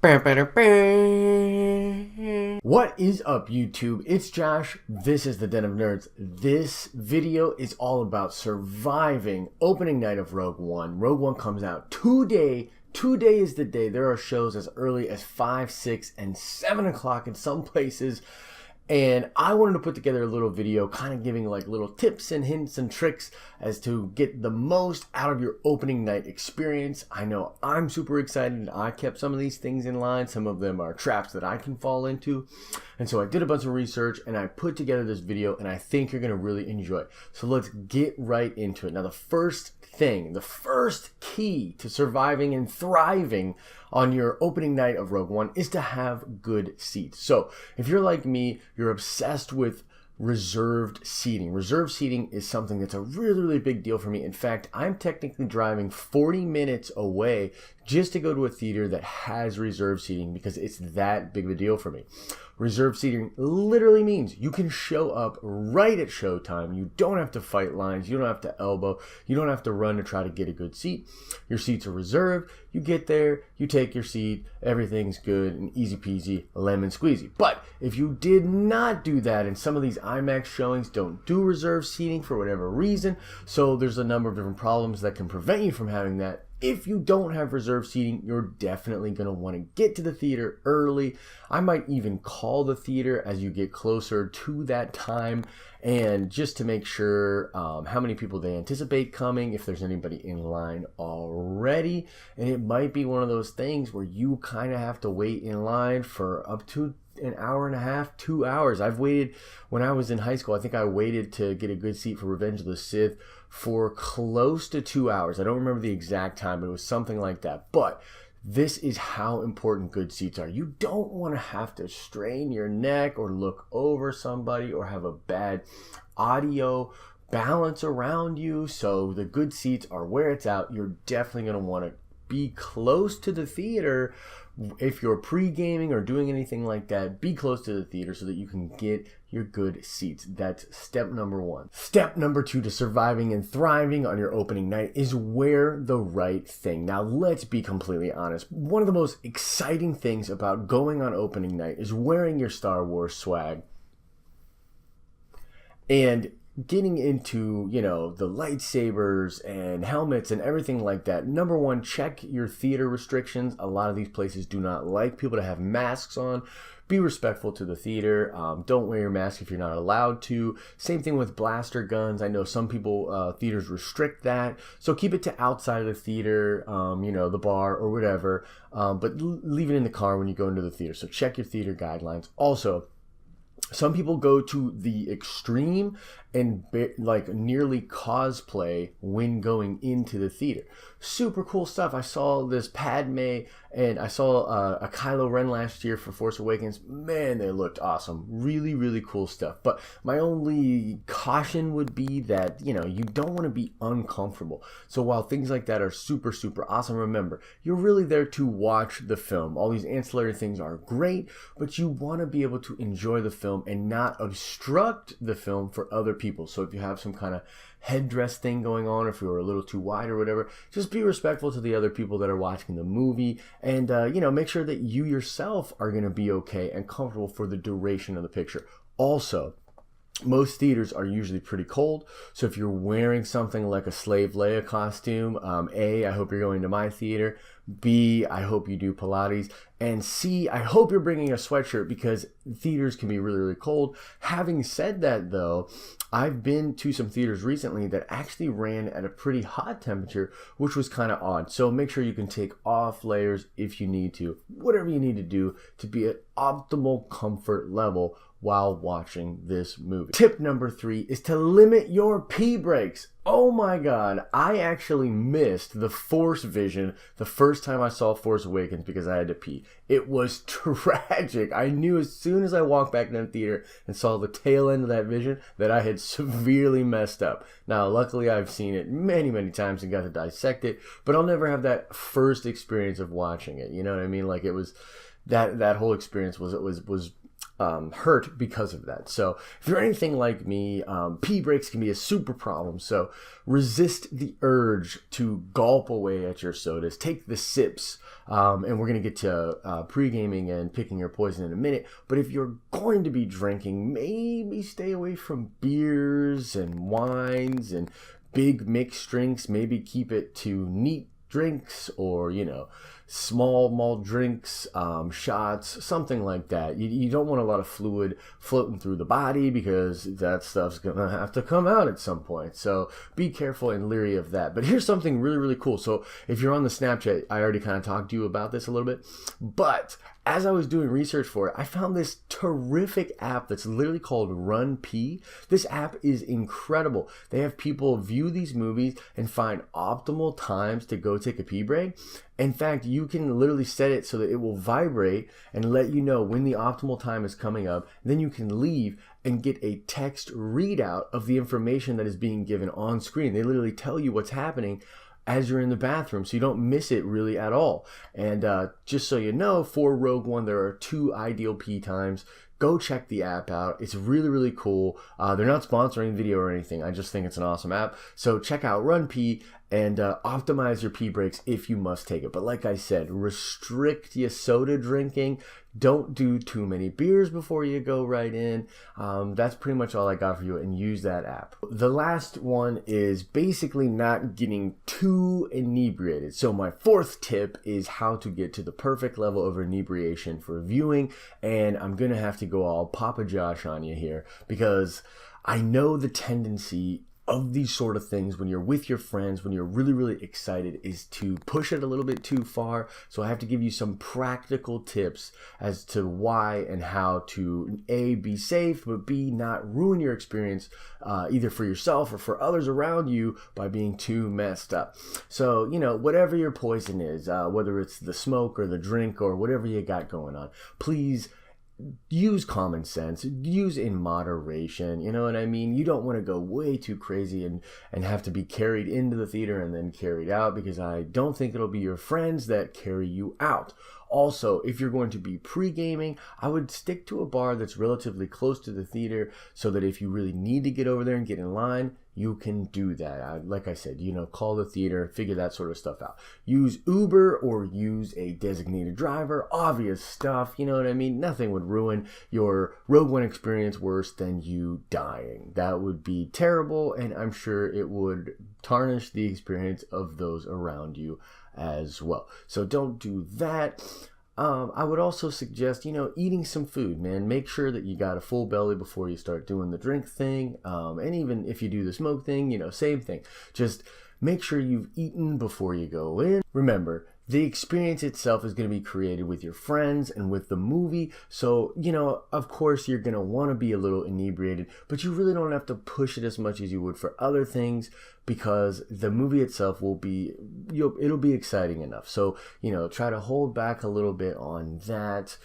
What is up, YouTube? It's Josh. This is the Den of Nerds. This video is all about surviving opening night of Rogue One. Rogue One comes out today. Today is the day. There are shows as early as 5, 6, and 7 o'clock in some places. And I wanted to put together a little video kind of giving like little tips and hints and tricks as to get the most out of your opening night experience. I know I'm super excited. I kept some of these things in line. Some of them are traps that I can fall into. And so I did a bunch of research and I put together this video and I think you're going to really enjoy it. So let's get right into it. Now, the first key to surviving and thriving on your opening night of Rogue One is to have good seats. So if you're like me, you're obsessed with reserved seating. Reserved seating is something that's a really, really big deal for me. In fact, I'm technically driving 40 minutes away just to go to a theater that has reserved seating because it's that big of a deal for me. Reserved seating literally means you can show up right at showtime. You don't have to fight lines. You don't have to elbow. You don't have to run to try to get a good seat. Your seats are reserved. You get there, you take your seat, everything's good and easy peasy, lemon squeezy. But if you did not do that, and some of these IMAX showings don't do reserved seating for whatever reason, so there's a number of different problems that can prevent you from having that. If you don't have reserved seating, you're definitely going to want to get to the theater early. I might even call the theater as you get closer to that time, and just to make sure how many people they anticipate coming, if there's anybody in line already. And it might be one of those things where you kind of have to wait in line for up to an hour and a half, 2 hours. I've waited when I was in high school. I think I waited to get a good seat for Revenge of the Sith for close to 2 hours. I don't remember the exact time, but it was something like that. But this is how important good seats are. You don't want to have to strain your neck or look over somebody or have a bad audio balance around you. So the good seats are where it's at. You're definitely going to want to be close to the theater. If you're pre-gaming or doing anything like that, be close to the theater so that you can get your good seats. That's step number one. Step number two to surviving and thriving on your opening night is wear the right thing. Now, let's be completely honest. One of the most exciting things about going on opening night is wearing your Star Wars swag and getting into, you know, the lightsabers and helmets and everything like that. Number one, check your theater restrictions. A lot of these places do not like people to have masks on. Be respectful to the theater. Don't wear your mask if you're not allowed to. Same thing with blaster guns. I know some people, theaters restrict that. So keep it to outside of the theater, you know, the bar or whatever. But leave it in the car when you go into the theater. So check your theater guidelines. Also, some people go to the extreme and like nearly cosplay when going into the theater. Super cool stuff. I saw this Padme and I saw a Kylo Ren last year for Force Awakens. Man, they looked awesome. Really, really cool stuff. But my only caution would be that, you know, you don't want to be uncomfortable. So while things like that are super, super awesome, remember, you're really there to watch the film. All these ancillary things are great, but you want to be able to enjoy the film and not obstruct the film for other people. So if you have some kind of headdress thing going on, or if you're a little too wide or whatever, just be respectful to the other people that are watching the movie, and you know, make sure that you yourself are going to be okay and comfortable for the duration of the picture. Also, most theaters are usually pretty cold, so if you're wearing something like a Slave Leia costume, A, I hope you're going to my theater. B, I hope you do Pilates. And C, I hope you're bringing a sweatshirt because theaters can be really, really cold. Having said that, though, I've been to some theaters recently that actually ran at a pretty hot temperature, which was kind of odd. So make sure you can take off layers if you need to. Whatever you need to do to be at optimal comfort level while watching this movie. Tip number 3 is to limit your pee breaks. Oh my God, I actually missed the Force vision the first time I saw Force Awakens because I had to pee. It was tragic. I knew as soon as I walked back into the theater and saw the tail end of that vision that I had severely messed up. Now, luckily, I've seen it many, many times and got to dissect it, but I'll never have that first experience of watching it. You know what I mean? Like, it was that whole experience was hurt because of that. So if you're anything like me, pee breaks can be a super problem. So resist the urge to gulp away at your sodas. Take the sips And we're going to get to pre-gaming and picking your poison in a minute. But if you're going to be drinking, maybe stay away from beers and wines and big mixed drinks. Maybe keep it to neat drinks, or small malt drinks, shots, something like that. You don't want a lot of fluid floating through the body, because that stuff's gonna have to come out at some point. So be careful and leery of that. But here's something really, really cool. So if you're on the Snapchat, I already kind of talked to you about this a little bit, but as I was doing research for it, I found this terrific app that's literally called Run P. This app is incredible. They have people view these movies and find optimal times to go take a pee break. In fact, you can literally set it so that it will vibrate and let you know when the optimal time is coming up. Then you can leave and get a text readout of the information that is being given on screen. They literally tell you what's happening as you're in the bathroom, so you don't miss it really at all. And just so you know, for Rogue One, there are 2 ideal pee times. Go check the app out. It's really, really cool. They're not sponsoring video or anything. I just think it's an awesome app. So check out Run Pee and optimize your pee breaks if you must take it. But like I said, restrict your soda drinking. Don't do too many beers before you go right in. That's pretty much all I got for you, and use that app. The last one is basically not getting too inebriated. So my 4th tip is how to get to the perfect level of inebriation for viewing. And I'm going to have to go all Papa Josh on you here, because I know the tendency of these sort of things when you're with your friends, when you're really, really excited, is to push it a little bit too far. So I have to give you some practical tips as to why and how to A, be safe, but B, not ruin your experience either for yourself or for others around you by being too messed up. So, whatever your poison is, whether it's the smoke or the drink or whatever you got going on, please use common sense, use in moderation. You know what I mean? You don't want to go way too crazy and have to be carried into the theater and then carried out, because I don't think it'll be your friends that carry you out. Also, if you're going to be pre-gaming, I would stick to a bar that's relatively close to the theater, so that if you really need to get over there and get in line, you can do that. Like I said, call the theater, figure that sort of stuff out. Use Uber or use a designated driver. Obvious stuff, you know what I mean? Nothing would ruin your Rogue One experience worse than you dying. That would be terrible, and I'm sure it would tarnish the experience of those around you as well. So don't do that. I would also suggest, eating some food, man. Make sure that you got a full belly before you start doing the drink thing. And even if you do the smoke thing, same thing. Just make sure you've eaten before you go in. Remember, the experience itself is going to be created with your friends and with the movie. So, of course, you're going to want to be a little inebriated, but you really don't have to push it as much as you would for other things, because the movie itself it'll be exciting enough. So, try to hold back a little bit on that.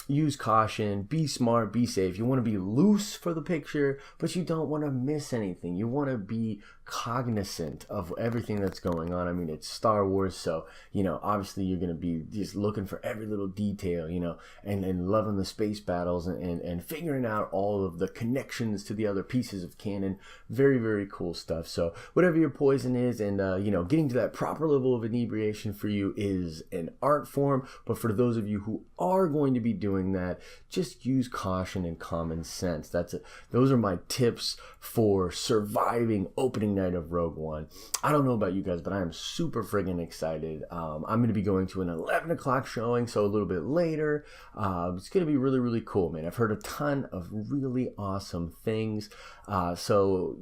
Use caution, be smart, be safe. You want to be loose for the picture, but you don't want to miss anything. You want to be cognizant of everything that's going on. I mean, it's Star Wars, so, obviously you're going to be just looking for every little detail, and loving the space battles and figuring out all of the connections to the other pieces of canon. Very, very cool stuff. So whatever your poison is, and, getting to that proper level of inebriation for you is an art form. But for those of you who are going to be doing that, just use caution and common sense. Those are my tips for surviving opening night of Rogue One. I don't know about you guys, but I am super friggin' excited. I'm going to be going to an 11 o'clock showing, so a little bit later. It's going to be really, really cool, man. I've heard a ton of really awesome things. So,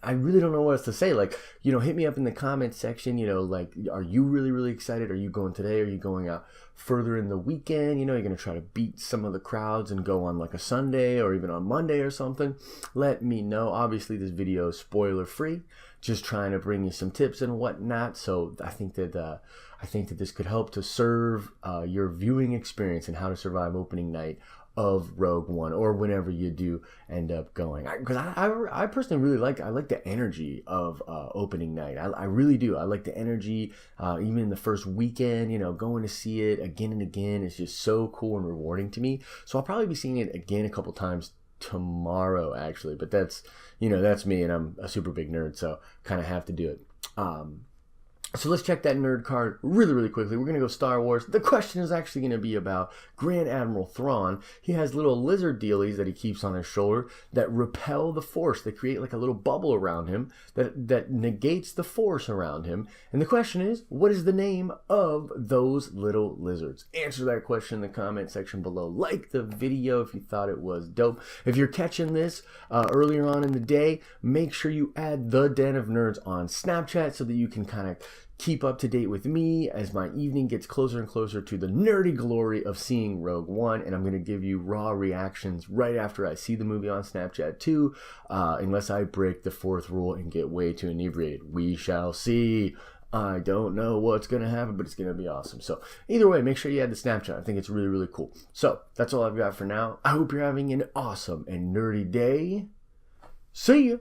I really don't know what else to say. Like, hit me up in the comments section, are you really, really excited? Are you going today? Are you going out further in the weekend? You're going to try to beat some of the crowds and go on like a Sunday or even on Monday or something. Let me know. Obviously, this video is spoiler free, just trying to bring you some tips and whatnot. So I think that this could help to serve your viewing experience and how to survive opening night of Rogue One, or whenever you do end up going. Because I personally really like the energy of opening night. I really do. I like the energy, even in the first weekend, going to see it again and again is just so cool and rewarding to me. So I'll probably be seeing it again a couple times tomorrow, actually. But that's me, and I'm a super big nerd, so kind of have to do it. So let's check that nerd card really quickly. We're going to go Star Wars. The question is actually going to be about Grand Admiral Thrawn. He has little lizard dealies that he keeps on his shoulder that repel the Force. They create like a little bubble around him that negates the Force around him. And the question is, what is the name of those little lizards? Answer that question in the comment section below. Like the video if you thought it was dope. If you're catching this earlier on in the day, make sure you add the Den of Nerds on Snapchat so that you can kind of keep up to date with me as my evening gets closer and closer to the nerdy glory of seeing Rogue One. And I'm going to give you raw reactions right after I see the movie on Snapchat too, unless I break the fourth rule and get way too inebriated. We shall see. I don't know what's going to happen, but it's going to be awesome. So either way, make sure you add the Snapchat. I think it's really cool. So that's all I've got for now. I hope you're having an awesome and nerdy day. See ya.